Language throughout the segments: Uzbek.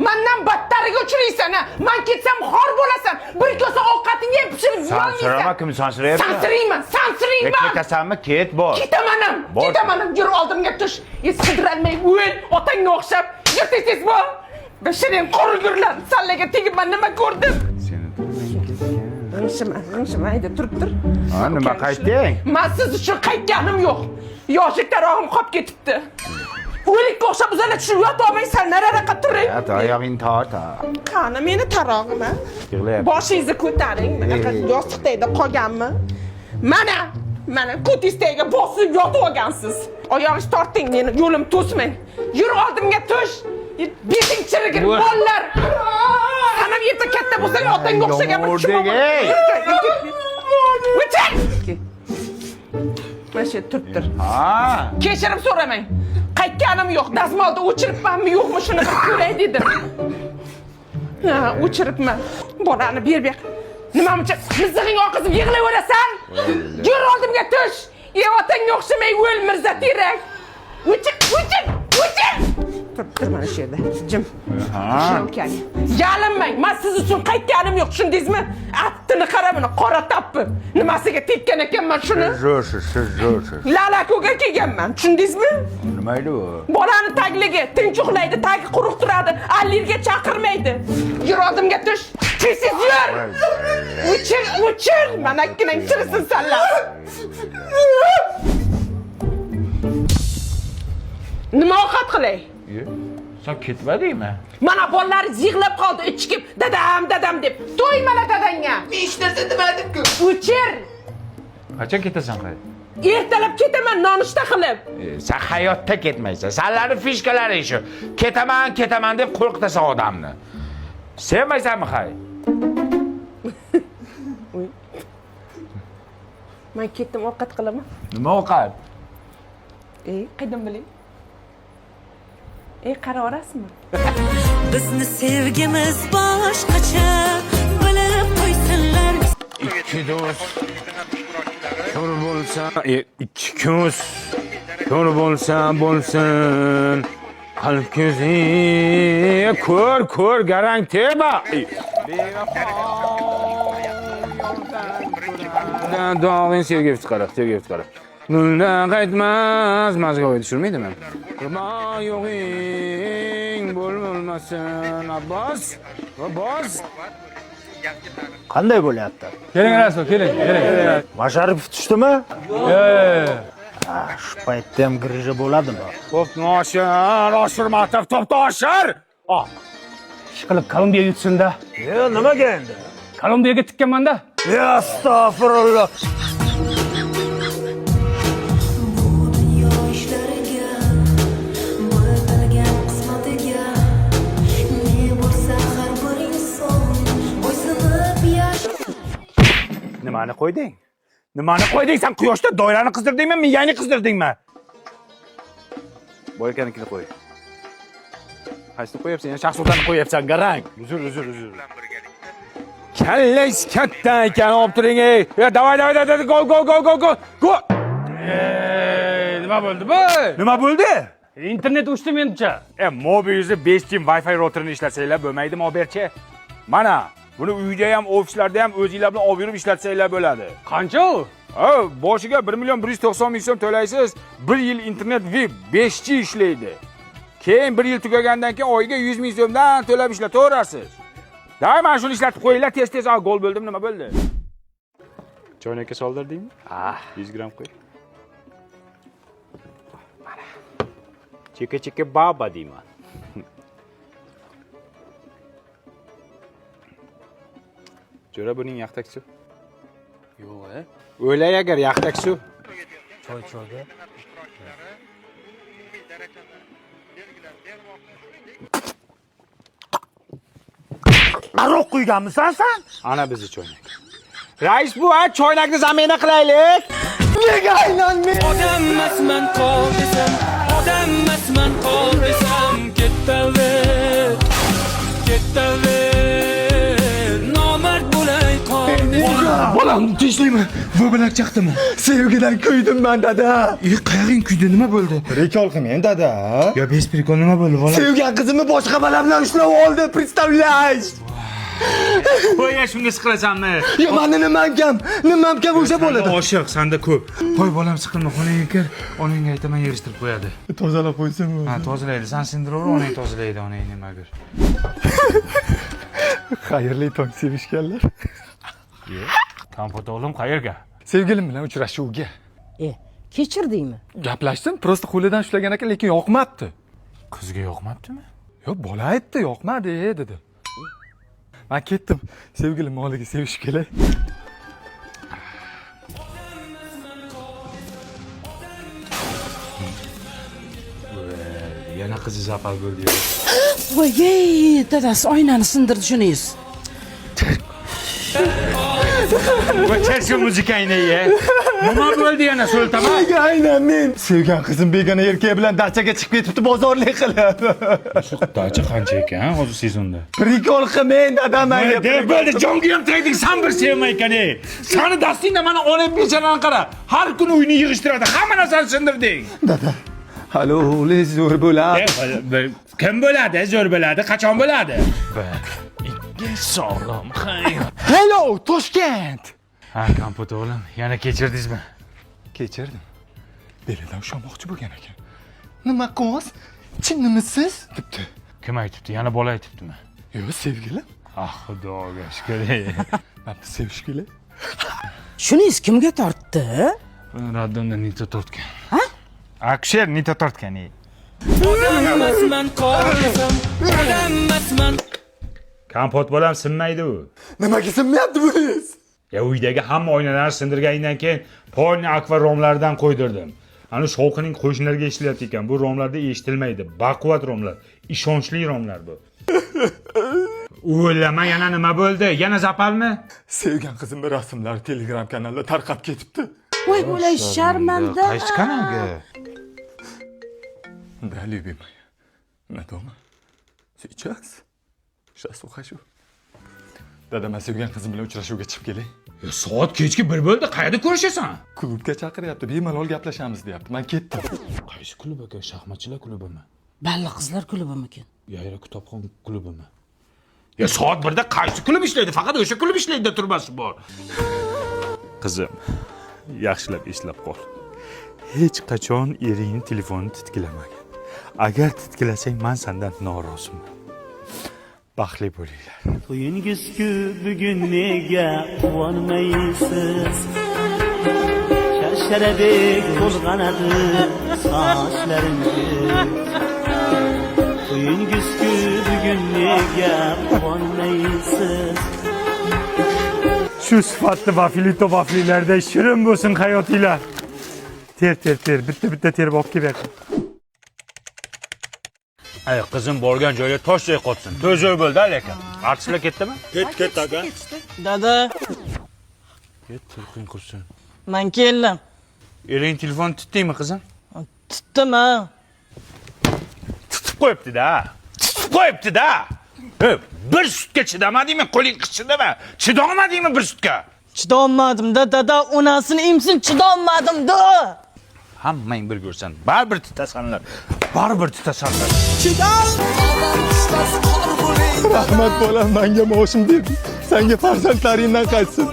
Mendan battariga uchraysan. Men ketsam xor bo'lasan. Bir kosa ovqatingni yeb pishirib yeysan. Sansirama kim sansirayapti? Sansirayman. Ketkasanmi? Ket bor. Ketaman. Yur oldimga tush. Sidiralmay o'l, otangga o'xshab. Yur tez bo'l. Beshiring qorgurlar. Sallaga tegib men nima ko'rdim? G'ingshima, hayda turib tur. Ha, nima qaytding? Men siz uchun qaytganim yo'q. Yoshlik tarog'im qolib ketibdi. O'likka o'xshab uzala tushib yotolmaysan, nariroqqa turing. Oyog'ingni torta. Qani meni tarog'im. Yig'layapti. Boshingizni ko'taring. Bunaqa yostiqdayda qolganmi? Mana ko'tingizga bosib yotib olgansiz. Oyog'ingizni torting, meni yo'lim to'smang. Yur oldimga tush. Beting chirigir bollar. Sanam yerda katta bo'lsang otangga o'xshagan bir O'chang! Mana shu turibdir. Ha. Kechirim so'ramang. Qaytganim yo'q. Dazmolda o'chiribmanmi yo'qmi shuni bir ko'ray dedim. Ha, o'chiribman. Bolani ber. Nima uchun mizig'ing oqizib yig'layverasan? Yur oldimga tush. Otangga o'xshamay o'l Mirza Terak. O'chir. Tur mana shu yerda. Jim. Yalinmang. Men siz uchun qaytganim yo'q, tushundingizmi? Attini qara buni, qora tappi. Nimasiga tekkan ekanman shuni? Siz Lalako'ga kelganman, tushundingizmi? Nima edi u? Bolani tagligi, tinch uxlaydi, tagi quruq turadi, allergiya chaqirmaydi. Yur oldimga tush. Tez yur. O'chir. Mana ikkinang chirisin sanlar. Nima ovqat qilay? Sen ketmadingmi? Mana bolalaringiz yig'lab qoldi, ichkib, dadam deb. To'ymala dadangga. Hech narsa demadim-ku. O'chir. Qachon ketasan qay? Ertalab ketaman nonushta qilib. Sen hayotda ketmaysan. Senlarning fishkalari shu. Ketaman deb qo'rqitasan odamni. Sevmaysanmi qay? Men ketdim ovqat qilaman. Nima ovqat? Qaydan bilay? Qara orasizmi? Bizni sevgimiz boshqacha bilib qo'ysinlar. Ikki do'st ko'r bo'lsa, ikki ko'z ko'r bo'lsa bo'lsin. Qalb ko'zi ko'r garang teba. Dog'in sevgi chiqarib. Nuldan qaytmas, mazga tushirmaydimi? Qurban yo'g'ing bo'lmasin, Abbos. Qanday bo'lyapti? Keling Rasul, keling. Masharipov tushdimi? Shu paytda ham grija bo'ladimi? Oshirmatov topda oshir. Ishqilib Kolumbiyaga yutsin-da. Nimaga endi? Kolumbiyaga tikkanman-da. Astag'firulloh. Nimani qo'yding? Sen quyoshda doirani qizdirdingmi, miyangni qizdirdingmi? Boyakanikini qo'y. Qaysini qo'yapsan? Yana Shahzodani qo'yapsan, garang. Uzr. Kallangiz katta ekan, olib turing. Davay, go. Nima bo'ldi? Internet o'chdi menimcha. Mobilingizni 5G Wi-Fi routerini ishlatsanglar bo'lmaydimi, oberchi? Mana buni uyda ham, ofislarda ham o'zingizlar bilan olib yurib ishlatsanglar bo'ladi. Qancha u? Boshiga 1,190,000 so'm to'laysiz. 1 yil internet VIP 5G ishlaydi. Keyin 1 yil tugagandan keyin oyiga 100,000 so'mdan to'lab ishlataverasiz. Mana shuni ishlatib qo'yinglar, tez gol bo'ldim, nima bo'ldi? Choynakka soldirdingmi? 100 gram qo'y. Mana. Cheka baba deyman. Jo'ra buning yaxtak suv. Yo'q, O'lay agar yaxtak suv. Choyga. Aroq quyganmisan sen? Ana bizni choynak. Rais bu choynakni zamina qilaylik. Nega aylanmay? Odammasman qol desam, ketaver. Nomard bo'lay qol. Bolamni tinchlikmi? Bu bilan chaqdimi? Sevgidan kuydim men dada. Qayerga kuydi? Nima bo'ldi? Rekol qilmang dada. Yo, bez prikol nima bo'ldi, bola? Sevgan qizimni boshqa bola bilan ushlab oldi, представляешь? Voy, shunga siqilasanmi? Yo, meni nimam kam o'sha bo'ladi. Oshiq, senda ko'p. Voy, bolam siqilma, xonangga kir. Onangga aytaman, yig'ishtirib qo'yadi. Tozalab qo'ysam. Ha, tozalaydi. Sen sindiraver, onang tozalaydi, onang nimadir. Xayrli tong sevishganlar. Kompot o'g'lim qayerga? Sevgilim bilan uchrashuvga. Kechirdingmi? Gaplashdim, prosta qo'lidan ushlagan ekan, lekin yoqmabdi. Qizga yoqmabdimi? Yo, bola aytdi, yoqmadi dedi. Men ketdim. Sevgilim oliga sevishib kelay. Yana qizi zapal bo'ldi. Voy, dadasi oynani sindirdi shunisiz. Voy, chersi muzikangni ye. Nima bo'ldi yana so'ltama? Aynan men. Sevgan qizim begona erkak bilan dachaga chiqib ketibdi bozorlik qilib. Shu dacha qancha ekan, hozir sezonda? Prikol qilmang dadam menga. Deb bo'ldi, jonga ham tegding, sen bir sevmay ekan. Seni dastingda mana ona bechalarni qara. Har kuni uyni yig'ishtiradi, hamma narsani sindirding. Dada. Halo, o'liz zo'r bo'ladi. Kim bo'ladi? Zo'r bo'ladi, qachon bo'ladi? Sog'lom, xayr. Hello, Toshkent. Ha, kompot o'g'lim, yana kechirdingizmi? Kechirdim. Belidan ushlamoqchi bo'lgan ekan. Nima qiz? Chinnimisiz? debdi. Kim aytibdi? Yana bola aytibdimi? Yo'q, sevgilim. Ah, xudoga shukr. Men sevish kelay. Shunisiz kimga tortdi? Raddonda Nita tortgan. Ha? Aksher Nita tortgan. Odammasman qolsam, odammasman. Kompot bolam sinmaydi u. Nimaga sinmayapti buningiz? Ya uydagi hamma oynalarni sindirgandan keyin polni akva romlardan qo'ydirdim. Ana shovqining qo'shnilarga ishlayapti ekan. Bu romlarda eshitilmaydi. Baquvvat romlar, ishonchli romlar bu. O'ylama, yana nima bo'ldi? Yana zapalmi? Sevgan qizimning rasmlari Telegram kanalida tarqab ketibdi. Voy, bo'lay sharmanda. Qaysi kanalga? Да, любимая. Мы дома. Сейчас. Сейчас ухожу. Dada, men sevgan qizim bilan uchrashuvga chiqib kelay. Soat kechki 1 bo'ldi. Qayerda ko'rishasan? Klubga chaqiryapti. Bemalol gaplashamiz deyapti. Men ketdim. Qaysi klub aka? Shaxmatchilar klubimi? Balli qizlar klubimikin? Yayra kitobxon klubimi? Ya soat 1da qaysi klub ishlaydi? Faqat o'sha klub ishlaydi, turmasi bor. Qizim, yaxshilab eslab qol. Hech qachon eringning telefonini titkilamagan. Agar titkilasang, men sendan noroziman. Baxtli bo'linglar. To'yingiz-ku bugun nega quvonmaysiz? Sharsharadak bo'lganadi sochlaringiz. To'yingiz-ku bugun nega quvonmaysiz? Shu sifatli vafli-tovaflilarda shirin bo'lsin hayotinglar. Ter, bitta terib olib kelib. Ay, qizim borgan joyga toshday qotsin. To'zoy bo'ldi lekin. Artistlar ketdimi? Ket aka. Dada, Ket, turqing qursin. men keldim. Ering telefon tutdingmi, qizim? Tutdim-a. Tutib qo'yibdi-da. Bir sutga chidamadingmi? Qo'ling qichidimi? Chidolmadingmi bir sutga? Chidolmadim-da, dada, onasini emsin chidolmadim-da. Hammang bir ko'rsan, baribir tutasanlar. Rahmat bolam, menga maoshim berdi. Senga farzandlaringdan qaytsin.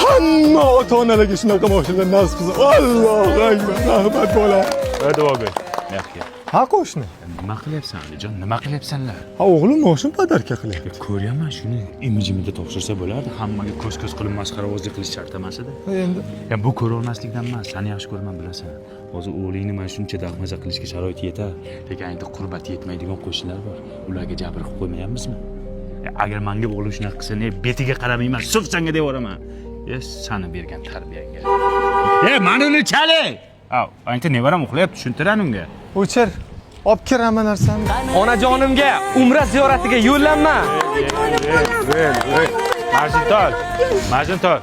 Hamma ota-onalarga shunaqa maoshlar nasib qilsin. Allohu akbar. Rahmat bolam. Hadi o'g'il. Yaxshi. Ha, qo'shni. Nima qilyapsan, Alijon? Nima qilyapsanlar? Ha, o'g'lim maoshim podarka qilyapti. Ko'ryaman, shuni imijimda topshirsa bo'lardi. Hammaga ko'z-ko'z qilib masxarabozlik qilish shart emas edi. Endi Ya bu ko'rolmaslikdan emas, seni yaxshi ko'raman, bilasan. Hozir o'g'lingni mana shuncha dahmaza qilishga sharoit yetar. Lekin aytdi qurbati yetmaydigan qo'shnilar bor. Ularga jabr qilib qo'ymayapmizmi? Agar menga o'g'lim shunaqa qilsa, betiga qaramayman, suf senga deb yuboraman. Seni bergan tarbiyangga. Mana uni chali. Aytdi nevaram uxlayapti, tushuntiran unga. o'chir. Olib kir hamma narsani. Onajonimga umra ziyoratiga yo'llanma. Majnuntol.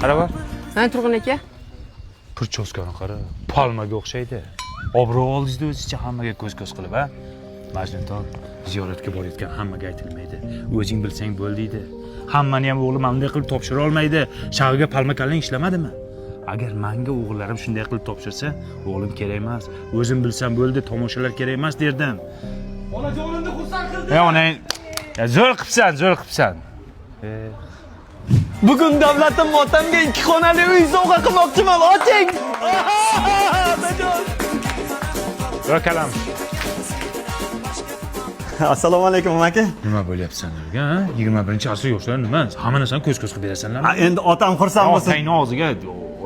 Qara bor. Mana Turg'un aka. Purchoskani qara. Palmaga o'xshaydi. Obro' oldingizda o'zicha hammaga ko'z-ko'z qilib, ha? Majnuntol, ziyoratga borayotgan hammaga aytilmaydi. O'zing bilsang bo'ldiydi. Hammani ham o'g'lim bunday qilib topshira olmaydi. Shag'iga palmakallang ishlamadimi? Agar menga o'g'illarim shunday qilib topshirsa, o'g'lim kerak emas. O'zim bilsam bo'ldi, tomoshalar kerak emas derdim. Onajonimni xursand qildi. Onang, zo'r qilibsan. Bugun davlatim otamga 2 xonali uy sovg'a qilmoqchiman. Oching. Voy kalam. Assalomu alaykum aka. Nima bo'lyapsan o'rga, ha? 21-asr yoshlar nima? Hamma narsani ko'z-ko'z qilib berasanlarmi? Endi otam xursand bo'lsin. Otangni og'ziga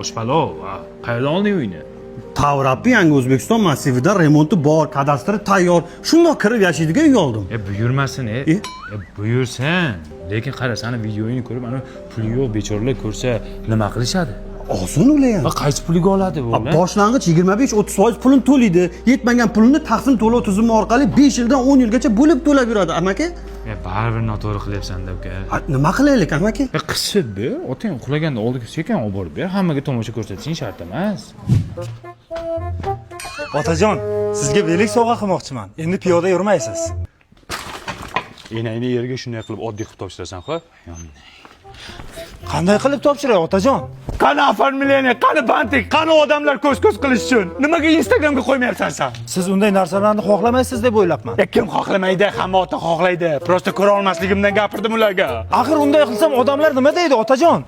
oshpalov. Qayerdan olding uyni? Tavrabbi yangi O'zbekiston massivida remonti bor, kadastri tayyor. Shundoq kirib yashaydigan uy oldim. Buyurmasin, buyursin. Lekin qara, seni videoyini ko'rib, ana puli yo'q bechoralar ko'rsa nima qilishadi? Ozun ular ham. Qaysi puliga oladi bu? Boshlang'ich 25-30% pulini to'laydi. Yetmagan pulini taqsim to'lov tizimi orqali 5 yildan 10 yilgacha bo'lib to'lab yuradi, amaki. Baribir noto'g'ri qilyapsan-da, uka. Nima qilaylik, amaki? Qisib ber, otang uxlaganda oldiga sekin olib borib ber. Hammaga tomosha ko'rsatishing shart emas. Otajon, sizga belik sovg'a qilmoqchiman. Endi piyoda yurmaysiz. Enangni yerga shunday qilib oddiy qilib topshirasan, xo'p? Qanday qilib topshiray, otajon? Qani afarmileniya, qani bantik, qani odamlar ko'z-ko'z qilish uchun. Nimaga Instagramga qo'ymayapsan sen? Siz unday narsalarni xohlamaysiz deb o'ylabman. Kim xohlamaydi? Hamma ota xohlaydi. Prosta ko'ra olmasligimdan gapirdim ularga. Axir unday qilsam odamlar nima deydi, otajon?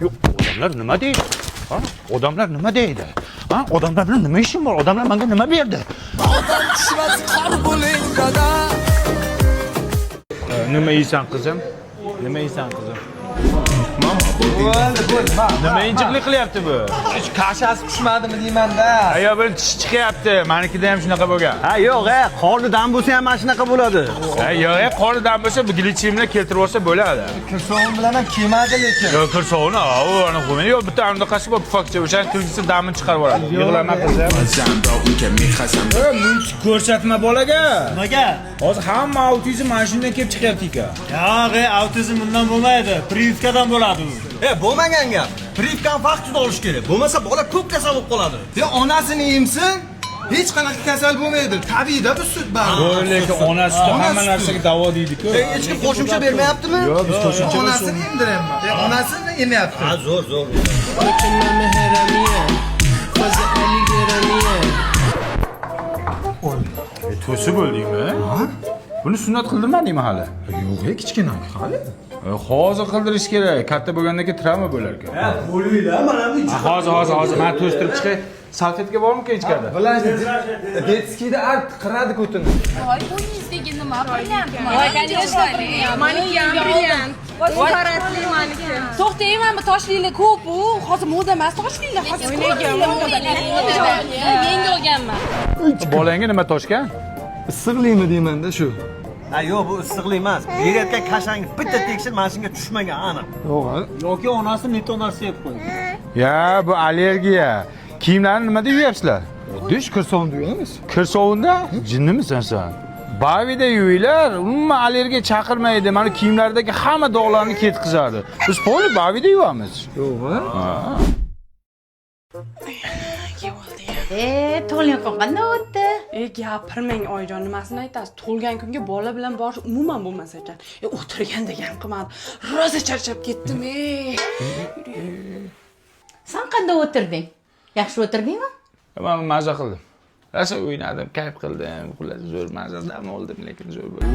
Odamlar nima deydi? Ha? Odamlar nima deydi? Ha? Odamlar bilan nima ishim bor? Odamlar menga nima berdi? Nima yeysan qizim? Nima yeysan qizim? Nima injiqlik qilyapti bu? Kashasi pishmadimi deyman-da. Ayo, bir tish chiqyapti. Menikida ham shunaqa bo'lgan. Ha, yo'q, qornidan bo'lsa ham mana shunaqa bo'ladi. Yo'q, qornidan bo'lsa, bu glitchimni keltirib olsa bo'ladi. Kirsovun bilan ham kelmadi lekin. Yo'q, kirsovuni, ana qo'ymaydi. Yo'q, bitta anaqasi bor, pufakcha, o'sha kirgisi damini chiqarib yuboradi. Yig'lama qizim. Mulk ko'rsatma bolaga. Nimaga? Hozir hamma autizm mana shundan kelib chiqyapti ekan. Yo'q, autizm bundan bo'lmaydi. Privkadan bo'ladi u. Bo'lmagan gap. Privkan vaqtida olish kerak. Bo'lmasa bola ko'p kasal bo'lib qoladi. Onasini emsin, hech qanaqa kasal bo'lmaydi. Tabiiyda bu sut bari. To'g'ri, lekin onasi hamma narsaga davo deydi-ku. Hech kim qo'shimcha bermayaptimi? Yo'q, biz qo'shimcha onasini emdiryapman. Onasini emayapti. Ha, zo'r. To'si bo'ldingmi? Buni sunnat qildirmadingmi hali? Yo'q, kichkina hali. Hozir qildirish kerak. Katta bo'lgandan keyin travma bo'lar ekan. Bo'linglar, mana bu. Hozir men to'stirib chiqay. Salfetka bormi ichkarida? Bilasiz, detskiyda qiradi ko'tini. Voy, bo'yningizdagi nima brilliant? Voy, конечно, Maniki ham brilliant. Voy, qaratli maniki. to'xtang, mana bu toshlilar ko'p-u. Hozir moda emas toshlilar. Hozir yangi olganman. Bolangga nima toshgan? Issiqlikmi deyman-da shu. Ha, yo'q, bu issiqlik emas. Berayotgan kashangni bitta tekshir, mana shunga tushmagan aniq. Yo'q, Yoki onasi metonarsa yeb qo'ydi. Ya, bu allergiya. Kiyimlarni nimada yuyapsizlar? Dish kirsovunda yuyamiz. Kirsovunda? Jinnimisan sen? Bavida yuyinglar, umuman allergiya chaqirmaydi. Mana kiyimlardagi hamma dog'larni ketkizadi. Biz poli bavida yuvamiz. Yo'q, Tug'ilgan kun qanday o'tdi? Gapirmang oyijon, nimasini aytasiz? Tug'ilgan kunga bola bilan borish umuman bo'lmas ekan. O'tirganda ham qilmadi. Rosa charchab ketdim. Sen qanday o'tirding? Yaxshi o'tirdingmi? Men maza qildim. Rosa o'ynadim, kayf qildim. Xullas zo'r mazadam oldim, lekin zo'r bo'ldi.